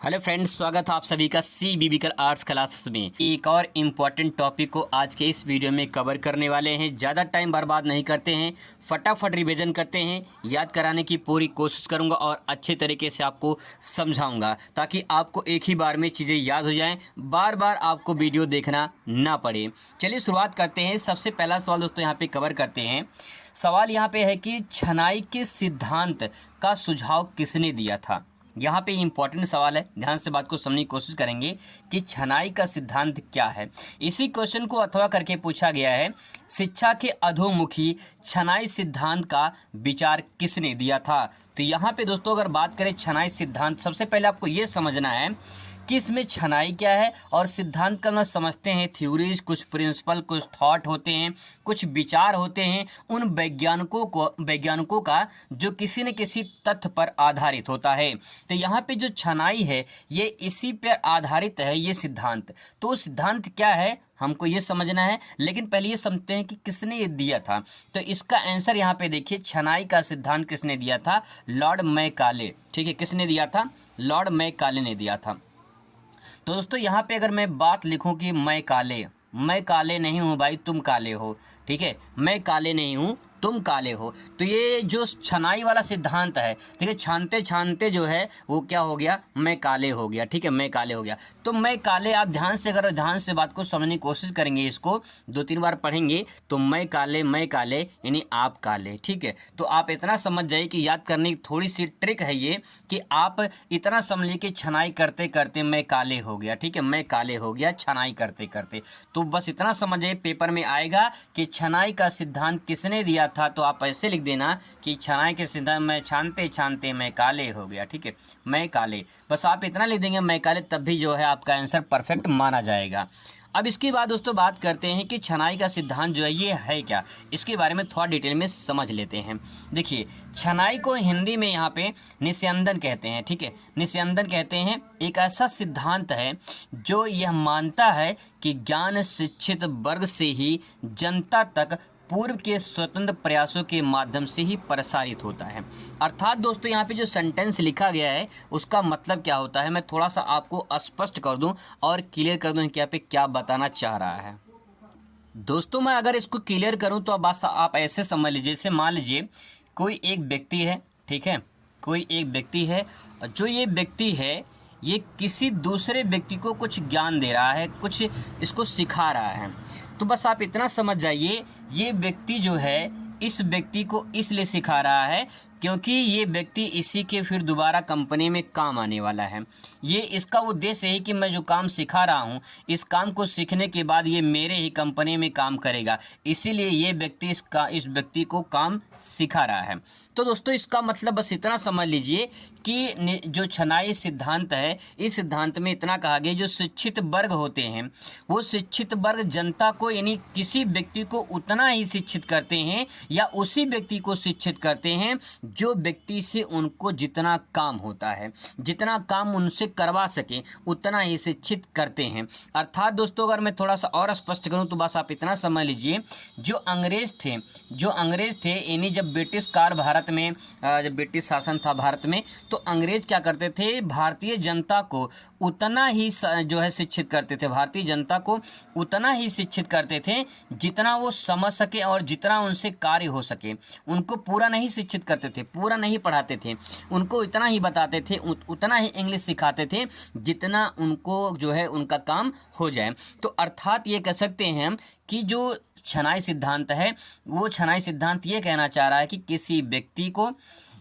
Hello friends, स्वागत है आप सभी का सी बिबिकल आर्ट्स क्लासेस में। एक और इम्पॉर्टेंट टॉपिक को आज के इस वीडियो में कवर करने वाले हैं। ज़्यादा टाइम बर्बाद नहीं करते हैं, फटाफट रिवीजन करते हैं। याद कराने की पूरी कोशिश करूंगा और अच्छे तरीके से आपको समझाऊंगा ताकि आपको एक ही बार में चीज़ें याद हो जाएं, बार बार आपको वीडियो देखना ना पड़े। चलिए शुरुआत करते हैं। सबसे पहला सवाल दोस्तों यहाँ पे कवर करते हैं। सवाल यहाँ पे है कि छनाई के सिद्धांत का सुझाव किसने दिया था। यहाँ पे इंपॉर्टेंट सवाल है, ध्यान से बात को समझने की कोशिश करेंगे कि छनाई का सिद्धांत क्या है। इसी क्वेश्चन को अथवा करके पूछा गया है, शिक्षा के अधोमुखी छनाई सिद्धांत का विचार किसने दिया था। तो यहाँ पे दोस्तों अगर बात करें छनाई सिद्धांत, सबसे पहले आपको ये समझना है कि इसमें छनाई क्या है और सिद्धांत का हम समझते हैं। थ्योरीज, कुछ प्रिंसिपल, कुछ थॉट होते हैं, कुछ विचार होते हैं उन वैज्ञानिकों का जो किसी न किसी तथ्य पर आधारित होता है। तो यहाँ पे जो छनाई है ये इसी पर आधारित है, ये सिद्धांत। तो सिद्धांत क्या है हमको ये समझना है, लेकिन पहले ये समझते हैं कि किसने ये दिया था। तो इसका आंसर यहाँ पे देखिए, छनाई का सिद्धांत किसने दिया था? Lord Macaulay. ठीक है, किसने दिया था? लॉर्ड मैकाले ने दिया था। तो दोस्तों यहाँ पे अगर मैं बात लिखूं कि मैं काले नहीं हूँ भाई, तुम काले हो। ठीक है, मैं काले नहीं हूँ, तुम काले हो। तो ये जो छनाई वाला सिद्धांत है, ठीक है, छानते छानते जो है वो क्या हो गया? मैं काले हो गया। ठीक है, मैं काले हो गया। तो मैं काले, आप ध्यान से अगर ध्यान से बात को समझने की कोशिश करेंगे, इसको 2-3 बार पढ़ेंगे तो मैं काले यानी आप काले। ठीक है, तो आप इतना समझ जाइए कि याद करने की थोड़ी सी ट्रिक है ये कि आप इतना समझ लीजिए कि छनाई करते करते मैं काले हो गया। ठीक है, मैं काले हो गया छनाई करते करते। तो बस इतना समझ जाइए, पेपर में आएगा कि छनाई का सिद्धांत किसने दिया था। तो आप ऐसे लिख देना कि छनाई के सिद्धांत में छानते छानते मैं काले हो गया। ठीक है, मैं काले, बस आप इतना लिख देंगे मैं काले, तब भी जो है आपका आंसर परफेक्ट माना जाएगा। अब इसके बाद दोस्तों बात करते हैं कि छनाई का सिद्धांत जो है ये है क्या, इसके बारे में थोड़ा डिटेल में समझ लेते हैं। देखिए, छनाई को हिंदी में यहाँ पे निस्यंदन कहते हैं। ठीक है, निस्यंदन कहते हैं। एक ऐसा सिद्धांत है जो यह मानता है कि ज्ञान शिक्षित वर्ग से ही जनता तक पूर्व के स्वतंत्र प्रयासों के माध्यम से ही प्रसारित होता है। अर्थात दोस्तों यहाँ पे जो सेंटेंस लिखा गया है उसका मतलब क्या होता है, मैं थोड़ा सा आपको स्पष्ट कर दूं और क्लियर कर दूं कि यहाँ पे क्या बताना चाह रहा है। दोस्तों मैं अगर इसको क्लियर करूं तो बस आप ऐसे समझ लीजिए, जैसे मान लीजिए कोई एक व्यक्ति है। ठीक है, कोई एक व्यक्ति है, जो ये व्यक्ति है ये किसी दूसरे व्यक्ति को कुछ ज्ञान दे रहा है, कुछ इसको सिखा रहा है। तो बस आप इतना समझ जाइए, ये व्यक्ति जो है इस व्यक्ति को इसलिए सिखा रहा है क्योंकि ये व्यक्ति इसी के फिर दोबारा कंपनी में काम आने वाला है। ये इसका उद्देश्य है कि मैं जो काम सिखा रहा हूँ, इस काम को सीखने के बाद ये मेरे ही कंपनी में काम करेगा, इसीलिए ये व्यक्ति इस व्यक्ति को काम सिखा रहा है। तो दोस्तों इसका मतलब बस इतना समझ लीजिए कि जो छनाई सिद्धांत है, इस सिद्धांत में इतना कहा गया जो शिक्षित वर्ग होते हैं वो शिक्षित वर्ग जनता को यानी किसी व्यक्ति को उतना ही शिक्षित करते हैं या उसी व्यक्ति को शिक्षित करते हैं जो व्यक्ति से उनको जितना काम होता है, जितना काम उनसे करवा सके उतना ही शिक्षित करते हैं। अर्थात दोस्तों अगर मैं थोड़ा सा और स्पष्ट करूं तो बस आप इतना समझ लीजिए, जो अंग्रेज थे यानी जब ब्रिटिश काल भारत में, जब ब्रिटिश शासन था भारत में, तो अंग्रेज क्या करते थे, भारतीय जनता को उतना ही जो है शिक्षित करते थे, भारतीय जनता को उतना ही शिक्षित करते थे जितना वो समझ सके और जितना उनसे कार्य हो सके। उनको पूरा नहीं शिक्षित करते थे, पूरा नहीं पढ़ाते थे, उनको इतना ही बताते थे, उतना ही इंग्लिश सिखाते थे जितना उनको जो है उनका काम हो जाए। तो अर्थात ये कह सकते हैं हम कि जो छनाई सिद्धांत है वो छनाई सिद्धांत ये कहना चाह रहा है कि किसी व्यक्ति को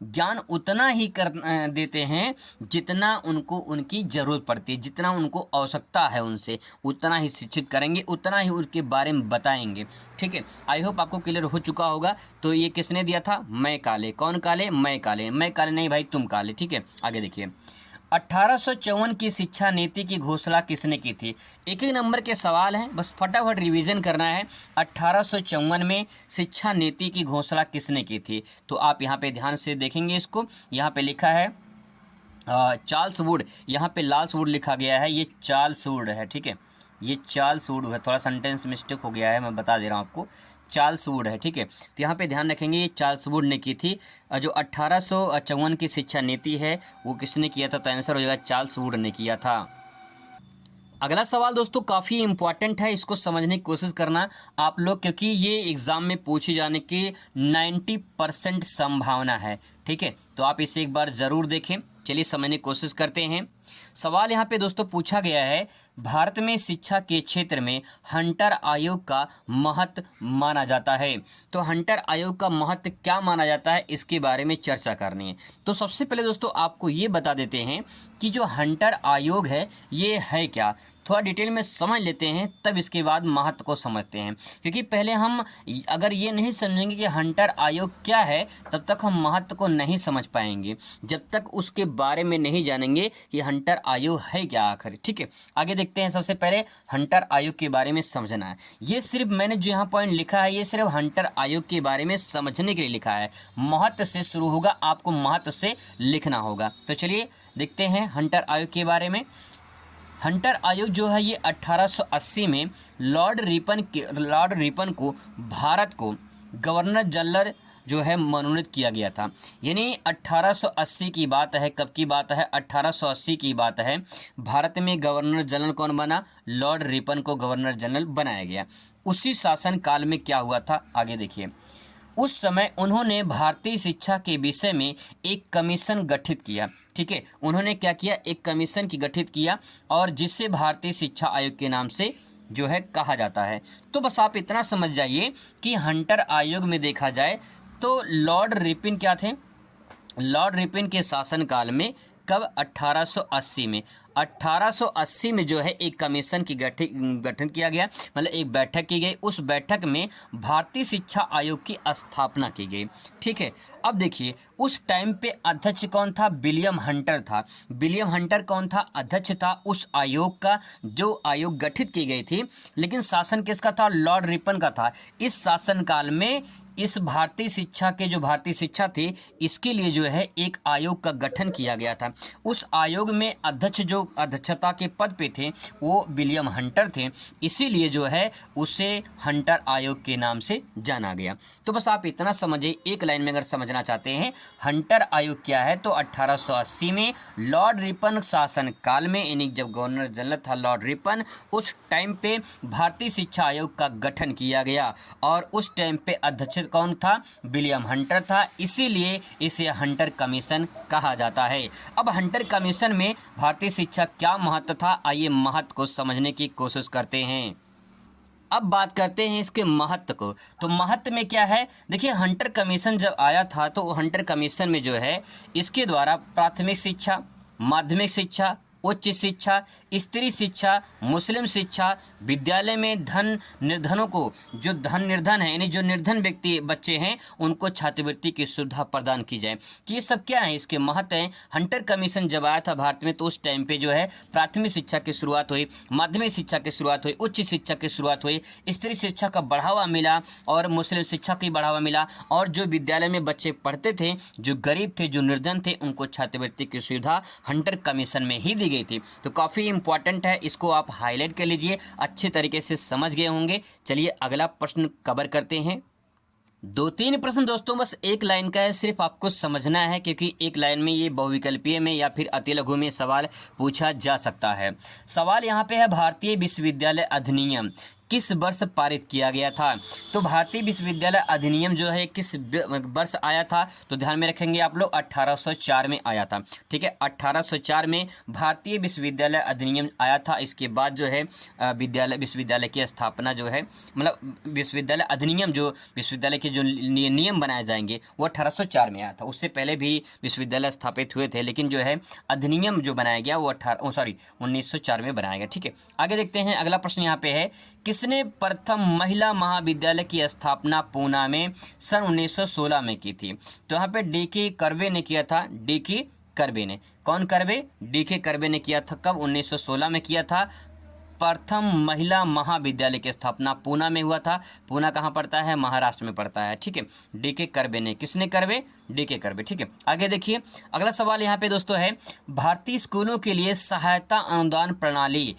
ज्ञान उतना ही कर देते हैं जितना उनको उनकी ज़रूरत पड़ती है, जितना उनको आवश्यकता है उनसे उतना ही शिक्षित करेंगे, उतना ही उनके बारे में बताएंगे। ठीक है, आई होप आपको क्लियर हो चुका होगा। तो ये किसने दिया था? मैं काले। कौन काले? मैं काले। मैं काले नहीं भाई, तुम काले। ठीक है, आगे देखिए, 1854 की शिक्षा नीति की घोषणा किसने की थी? एक एक नंबर के सवाल हैं, बस फटाफट रिवीजन करना है। 1854 में शिक्षा नीति की घोषणा किसने की थी? तो आप यहाँ पे ध्यान से देखेंगे, इसको यहाँ पे लिखा है चार्ल्स वुड। यहाँ पे लाल्स वुड लिखा गया है, ये चार्ल्स वुड है। ठीक है, ये चार्ल्स वुड है, थोड़ा सेंटेंस मिस्टेक हो गया है, मैं बता दे रहा हूँ आपको। चार्ल्स वुड है, ठीक है। तो यहाँ पे ध्यान रखेंगे ये चार्ल्स वुड ने की थी। जो 1854 की शिक्षा नीति है वो किसने किया था? तो आंसर हो जाएगा चार्ल्स वुड ने किया था। अगला सवाल दोस्तों काफ़ी इंपॉर्टेंट है, इसको समझने की कोशिश करना आप लोग, क्योंकि ये एग्जाम में पूछे जाने की 90% संभावना है, ठीक है। तो आप इसे एक बार ज़रूर देखें। चलिए समझने की कोशिश करते हैं। सवाल यहाँ पे दोस्तों पूछा गया है, भारत में शिक्षा के क्षेत्र में हंटर आयोग का महत्व माना जाता है। तो हंटर आयोग का महत्व क्या माना जाता है, इसके बारे में चर्चा करनी है। तो सबसे पहले दोस्तों आपको ये बता देते हैं कि जो हंटर आयोग है ये है क्या, थोड़ा डिटेल में समझ लेते हैं, तब इसके बाद महत्व को समझते हैं। क्योंकि पहले हम अगर ये नहीं समझेंगे कि हंटर आयोग क्या है, तब तक हम महत्व को नहीं समझ पाएंगे, जब तक उसके बारे में नहीं जानेंगे कि हंटर आयोग है क्या आखिर, ठीक है। आगे देखते हैं। सबसे पहले हंटर आयोग के बारे में समझना है। ये सिर्फ मैंने जो यहाँ पॉइंट लिखा है ये सिर्फ हंटर आयोग के बारे में समझने के लिए लिखा है। महत्व से शुरू होगा, आपको महत्व से लिखना होगा। तो चलिए देखते हैं हंटर आयोग के बारे में। हंटर आयोग जो है ये 1880 में लॉर्ड रिपन को भारत को गवर्नर जनरल जो है मनोनीत किया गया था। यानी 1880 की बात है। कब की बात है? 1880 की बात है। भारत में गवर्नर जनरल कौन बना? लॉर्ड रिपन को गवर्नर जनरल बनाया गया। उसी शासन काल में क्या हुआ था, आगे देखिए। उस समय उन्होंने भारतीय शिक्षा के विषय में एक कमीशन गठित किया, ठीक है। उन्होंने क्या किया? एक कमीशन की गठित किया, और जिसे भारतीय शिक्षा आयोग के नाम से जो है कहा जाता है। तो बस आप इतना समझ जाइए कि हंटर आयोग में देखा जाए तो लॉर्ड रिपन क्या थे? लॉर्ड रिपन के शासनकाल में, कब? 1880 में। 1880 में जो है एक कमीशन की गठन किया गया, मतलब एक बैठक की गई। उस बैठक में भारतीय शिक्षा आयोग की स्थापना की गई, ठीक है। अब देखिए उस टाइम पे अध्यक्ष कौन था? विलियम हंटर था। विलियम हंटर कौन था? अध्यक्ष था उस आयोग का, जो आयोग गठित की गई थी। लेकिन शासन किसका था? लॉर्ड रिपन का था। इस शासनकाल में इस भारतीय शिक्षा के जो भारतीय शिक्षा थी, इसके लिए जो है एक आयोग का गठन किया गया था। उस आयोग में अध्यक्ष जो अध्यक्षता के पद पे थे वो विलियम हंटर थे, इसीलिए जो है उसे हंटर आयोग के नाम से जाना गया। तो बस आप इतना समझिए, एक लाइन में अगर समझना चाहते हैं हंटर आयोग क्या है, तो 1880 में लॉर्ड रिपन शासन काल में, यानी जब गवर्नर जनरल था लॉर्ड रिपन, उस टाइम पे भारतीय शिक्षा आयोग का गठन किया गया, और उस टाइम पे अध्यक्ष कौन था? विलियम हंटर था, इसीलिए इसे हंटर कमीशन कहा जाता है। अब हंटर कमीशन में भारतीय शिक्षा क्या महत्व था, आइए महत्व को समझने की कोशिश करते हैं। अब बात करते हैं इसके महत्व को। तो महत्व में क्या है, देखिए हंटर कमीशन जब आया था तो हंटर कमीशन में जो है इसके द्वारा प्राथमिक शिक्षा, माध्यमिक शिक्षा, उच्च शिक्षा, स्त्री शिक्षा, मुस्लिम शिक्षा, विद्यालय में धन निर्धनों को, जो धन निर्धन है यानी जो निर्धन व्यक्ति बच्चे हैं उनको छात्रवृत्ति की सुविधा प्रदान की जाए। कि ये सब क्या है, इसके महत्व हैं। हंटर कमीशन जब आया था भारत में तो उस टाइम पे जो है प्राथमिक शिक्षा की शुरुआत हुई, माध्यमिक शिक्षा की शुरुआत हुई, उच्च शिक्षा की शुरुआत हुई, स्त्री शिक्षा का बढ़ावा मिला और मुस्लिम शिक्षा को बढ़ावा मिला, और जो विद्यालय में बच्चे पढ़ते थे, जो गरीब थे, जो निर्धन थे, उनको छात्रवृत्ति की सुविधा हंटर कमीशन में ही दी गई थी। तो काफ़ी इंपॉर्टेंट है, इसको आप हाईलाइट कर लीजिए, अच्छे तरीके से समझ गए होंगे। चलिए अगला प्रश्न कवर करते हैं। 2-3 प्रश्न दोस्तों बस एक लाइन का है, सिर्फ आपको समझना है, क्योंकि एक लाइन में ये बहुविकल्पीय में या फिर अति लघु में सवाल पूछा जा सकता है। सवाल यहाँ पे है, भारतीय विश्वविद्यालय अधिनियम किस वर्ष पारित किया गया था? तो भारतीय विश्वविद्यालय अधिनियम जो है किस वर्ष आया था? तो ध्यान में रखेंगे आप लोग 1804 में आया था, ठीक है। 1804 में भारतीय विश्वविद्यालय अधिनियम आया था। इसके बाद जो है विश्वविद्यालय की स्थापना जो है, मतलब विश्वविद्यालय अधिनियम, जो विश्वविद्यालय के जो नियम बनाए जाएंगे वो 1804 में आया था। उससे पहले भी विश्वविद्यालय स्थापित हुए थे, लेकिन जो है अधिनियम जो बनाया गया वो 1904 में बनाया गया, ठीक है। आगे देखते हैं। अगला प्रश्न यहाँ पे है, किसने प्रथम महिला महाविद्यालय की स्थापना पूना में सन 1916 में की थी? तो यहाँ पे डी.के. कर्वे ने किया था। डी.के. कर्वे ने, कौन कर्वे? डी.के. कर्वे ने किया था। कब? 1916 में किया था। प्रथम महिला महाविद्यालय की स्थापना पूना में हुआ था। पूना कहाँ पड़ता है? महाराष्ट्र में पड़ता है, ठीक है। डी.के. कर्वे ने, किसने कर्वे? डी.के. कर्वे, ठीक है। आगे देखिए अगला सवाल यहाँ पे दोस्तों है, भारतीय स्कूलों के लिए सहायता अनुदान प्रणाली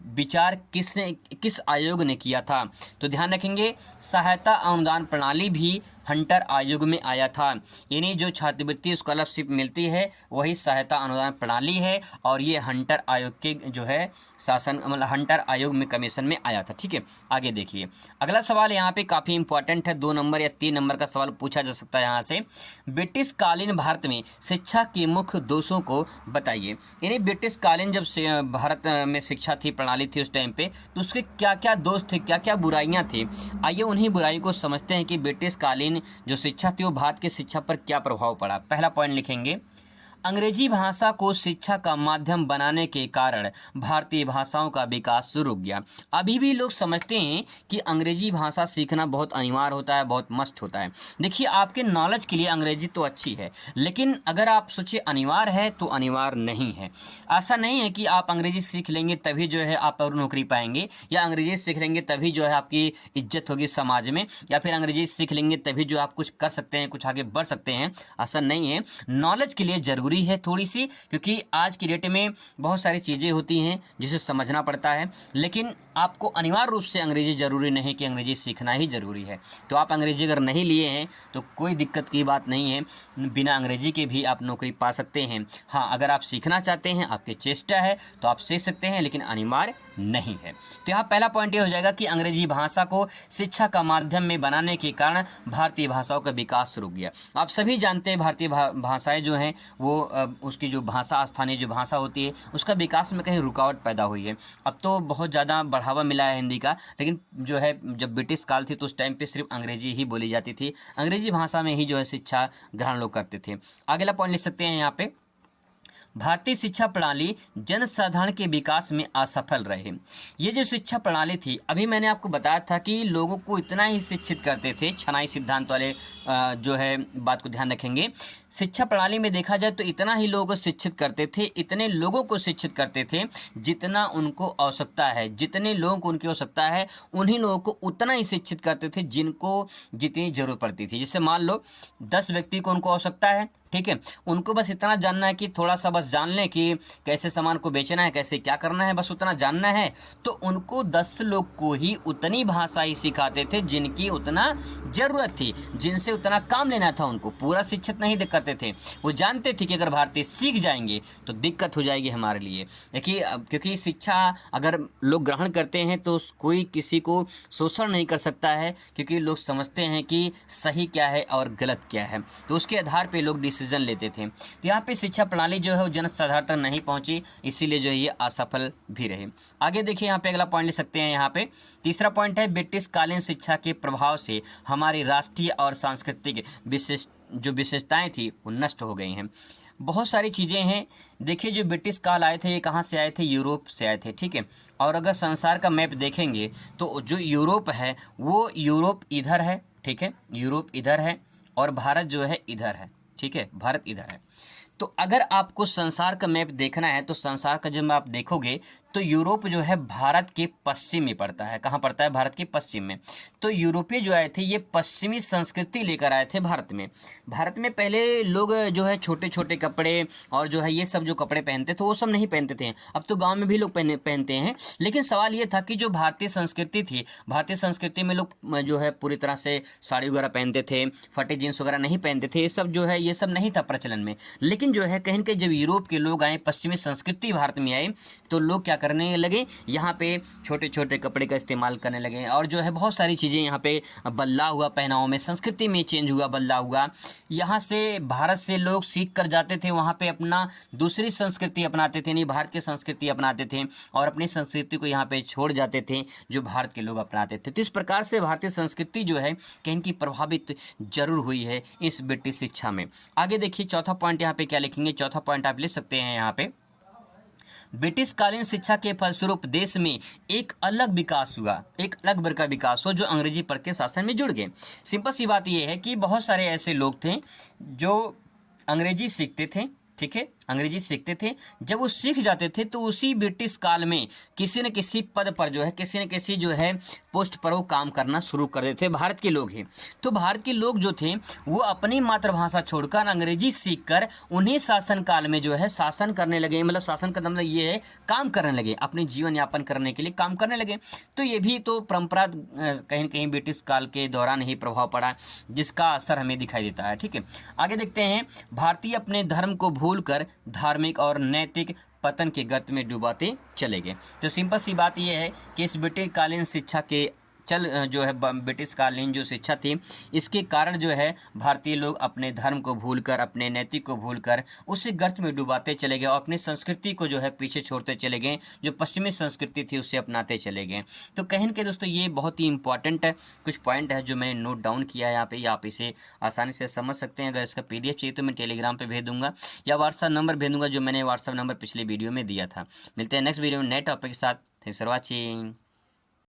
विचार किस आयोग ने किया था? तो ध्यान रखेंगे सहायता अनुदान प्रणाली भी हंटर आयोग में आया था। यानी जो छात्रवृत्ति स्कॉलरशिप मिलती है वही सहायता अनुदान प्रणाली है और ये हंटर आयोग के जो है शासन मतलब हंटर आयोग में कमीशन में आया था। ठीक है, आगे देखिए अगला सवाल यहाँ पे काफ़ी इंपॉर्टेंट है, 2 नंबर या 3 नंबर का सवाल पूछा जा सकता है यहाँ से। ब्रिटिश कालीन भारत में शिक्षा के मुख्य दोषों को बताइए। यानी ब्रिटिश कालीन जब से भारत में शिक्षा थी प्रणाली थी उस टाइम पे, तो उसके क्या क्या दोष थे, क्या क्या बुराइयाँ थी। आइए उन्हीं बुराई को समझते हैं कि ब्रिटिश कालीन जो शिक्षा थी वो भारत की शिक्षा पर क्या प्रभाव पड़ा। पहला पॉइंट लिखेंगे, अंग्रेजी भाषा को शिक्षा का माध्यम बनाने के कारण भारतीय भाषाओं का विकास रुक गया। अभी भी लोग समझते हैं कि अंग्रेजी भाषा सीखना बहुत अनिवार्य होता है, बहुत मस्ट होता है। देखिए आपके नॉलेज के लिए अंग्रेजी तो अच्छी है, लेकिन अगर आप सोचिए अनिवार्य है तो अनिवार्य नहीं है। ऐसा नहीं है कि आप अंग्रेजी सीख लेंगे तभी जो है आप और नौकरी पाएंगे, या अंग्रेजी सीख लेंगे तभी जो है आपकी इज्जत होगी समाज में, या फिर अंग्रेजी सीख लेंगे तभी जो आप कुछ कर सकते हैं, कुछ आगे बढ़ सकते हैं। ऐसा नहीं है। नॉलेज के लिए जरूरी है थोड़ी सी, क्योंकि आज की डेट में बहुत सारी चीज़ें होती हैं जिसे समझना पड़ता है, लेकिन आपको अनिवार्य रूप से अंग्रेजी ज़रूरी नहीं कि अंग्रेजी सीखना ही ज़रूरी है। तो आप अंग्रेजी अगर नहीं लिए हैं तो कोई दिक्कत की बात नहीं है, बिना अंग्रेजी के भी आप नौकरी पा सकते हैं। हाँ, अगर आप सीखना चाहते हैं, आपकी चेष्टा है तो आप सीख सकते हैं, लेकिन अनिवार्य नहीं है। तो यहाँ पहला पॉइंट ये हो जाएगा कि अंग्रेजी भाषा को शिक्षा का माध्यम में बनाने के कारण भारतीय भाषाओं का विकास रुक गया। आप सभी जानते हैं भारतीय भाषाएं जो हैं वो उसकी जो भाषा स्थानीय जो भाषा होती है उसका विकास में कहीं रुकावट पैदा हुई है। अब तो बहुत ज़्यादा बढ़ावा मिला है हिंदी का, लेकिन जो है जब ब्रिटिश काल थी तो उस टाइम पे सिर्फ अंग्रेजी ही बोली जाती थी, अंग्रेजी भाषा में ही जो है शिक्षा ग्रहण लोग करते थे। अगला पॉइंट लिख सकते हैं यहाँ पे, भारतीय शिक्षा प्रणाली जनसाधारण के विकास में असफल रहे। ये जो शिक्षा प्रणाली थी, अभी मैंने आपको बताया था कि लोगों को इतना ही शिक्षित करते थे, छनाई सिद्धांत वाले जो है बात को ध्यान रखेंगे। शिक्षा प्रणाली में देखा जाए तो इतना ही लोगों को शिक्षित करते थे, इतने लोगों को शिक्षित करते थे जितना उनको आवश्यकता है, जितने लोगों को उनकी आवश्यकता है उन्हीं लोगों को उतना ही शिक्षित करते थे जिनको जितनी जरूरत पड़ती थी। जैसे मान लो 10 व्यक्ति को उनको आवश्यकता है, ठीक है, उनको बस इतना जानना है कि थोड़ा सा बस जान लें कि कैसे सामान को बेचना है, कैसे क्या करना है, बस उतना जानना है। तो उनको 10 लोग को ही उतनी भाषा ही सिखाते थे जिनकी उतना ज़रूरत थी, जिनसे उतना काम लेना था। उनको पूरा शिक्षित नहीं करते थे, वो जानते थे कि अगर भारतीय सीख जाएंगे तो दिक्कत हो जाएगी हमारे लिए। देखिए क्योंकि शिक्षा अगर लोग ग्रहण करते हैं तो कोई किसी को शोषण नहीं कर सकता है, क्योंकि लोग समझते हैं कि सही क्या है और गलत क्या है, तो उसके आधार पर लोग डिसीजन लेते थे। तो यहाँ पे शिक्षा प्रणाली जो है वो जनसाधारण तक नहीं पहुँची, इसीलिए जो है ये असफल भी रहे। आगे देखिए यहाँ पे अगला पॉइंट ले सकते हैं। यहाँ पे तीसरा पॉइंट है, ब्रिटिश कालीन शिक्षा के प्रभाव से हमारी राष्ट्रीय और सांस्कृतिक विशेषताएं थी वो नष्ट हो गई हैं। बहुत सारी चीज़ें हैं। देखिए जो ब्रिटिश काल आए थे ये कहाँ से आए थे? यूरोप से आए थे, ठीक है। और अगर संसार का मैप देखेंगे तो जो यूरोप है वो यूरोप इधर है, ठीक है, यूरोप इधर है और भारत जो है इधर है, ठीक है, भारत इधर है। तो अगर आपको संसार का मैप देखना है तो संसार का जब आप देखोगे तो यूरोप जो है भारत के पश्चिम में पड़ता है। कहाँ पड़ता है? भारत के पश्चिम में। तो यूरोपीय जो आए थे ये पश्चिमी संस्कृति लेकर आए थे भारत में। भारत में पहले लोग जो है छोटे छोटे कपड़े और जो है ये सब जो कपड़े पहनते थे वो सब नहीं पहनते थे। अब तो गांव में भी लोग पहनते हैं, लेकिन सवाल ये था कि जो भारतीय संस्कृति थी, भारतीय संस्कृति में लोग जो है पूरी तरह से साड़ी वगैरह पहनते थे, फटे जीन्स वगैरह नहीं पहनते थे। ये सब जो है ये सब नहीं था प्रचलन में। लेकिन जो है कहीं न कहीं जब यूरोप के लोग आए, पश्चिमी संस्कृति भारत में आई, तो लोग क्या करने लगे, यहाँ पे छोटे छोटे कपड़े का इस्तेमाल करने लगे और जो है बहुत सारी चीज़ें यहाँ पे बदलाव हुआ, पहनाव में, संस्कृति में चेंज हुआ, बदलाव हुआ। यहाँ से भारत से लोग सीख कर जाते थे, वहाँ पे अपना दूसरी संस्कृति अपनाते थे, नहीं भारत की संस्कृति अपनाते थे और अपनी संस्कृति को यहाँ पे छोड़ जाते थे जो भारत के लोग अपनाते थे। तो इस प्रकार से भारतीय संस्कृति जो है कहीं की प्रभावित जरूर हुई है इस ब्रिटिश शिक्षा में। आगे देखिए चौथा पॉइंट यहाँ पे क्या लिखेंगे? चौथा पॉइंट आप लिख सकते हैं यहाँ पे, ब्रिटिश कालीन शिक्षा के फलस्वरूप देश में एक अलग विकास हुआ, एक अलग वर्ग का विकास हो जो अंग्रेजी पढ़ के शासन में जुड़ गए। सिंपल सी बात यह है कि बहुत सारे ऐसे लोग थे जो अंग्रेजी सीखते थे, ठीक है, अंग्रेजी सीखते थे, जब वो सीख जाते थे तो उसी ब्रिटिश काल में किसी न किसी पद पर जो है, किसी न किसी जो है पोस्ट पर वो काम करना शुरू कर देते थे। भारत के लोग ही तो भारत के लोग जो थे वो अपनी मातृभाषा छोड़कर अंग्रेजी सीखकर उन्हीं शासन काल में जो है शासन करने लगे। मतलब शासन का मतलब ये है काम करने लगे, अपने जीवन यापन करने के लिए काम करने लगे। तो ये भी तो परंपरा कहीं न कहीं ब्रिटिश काल के दौरान ही प्रभाव पड़ा, जिसका असर हमें दिखाई देता है। ठीक है, आगे देखते हैं। भारतीय अपने धर्म को भूलकर धार्मिक और नैतिक पतन के गर्त में डुबाते चले गए। तो सिंपल सी बात यह है कि इस ब्रिटिश कालीन शिक्षा के जो है ब्रिटिश कालीन जो शिक्षा थी, इसके कारण जो है भारतीय लोग अपने धर्म को भूलकर, अपने नैतिक को भूलकर उसी गर्त में डुबाते चले गए और अपनी संस्कृति को जो है पीछे छोड़ते चले गए, जो पश्चिमी संस्कृति थी उसे अपनाते चले गए। तो कहीं न कहीं दोस्तों ये बहुत ही इंपॉर्टेंट कुछ पॉइंट है जो मैंने नोट डाउन किया है यहाँ पे, आप इसे आसानी से समझ सकते हैं। अगर इसका PDF चाहिए तो मैं टेलीग्राम पर भेज दूंगा या व्हाट्सअप नंबर भेज दूंगा, जो मैंने व्हाट्सअप नंबर पिछले वीडियो में दिया था। मिलते हैं नेक्स्ट वीडियो में नए टॉपिक के साथ। Thanks for watching.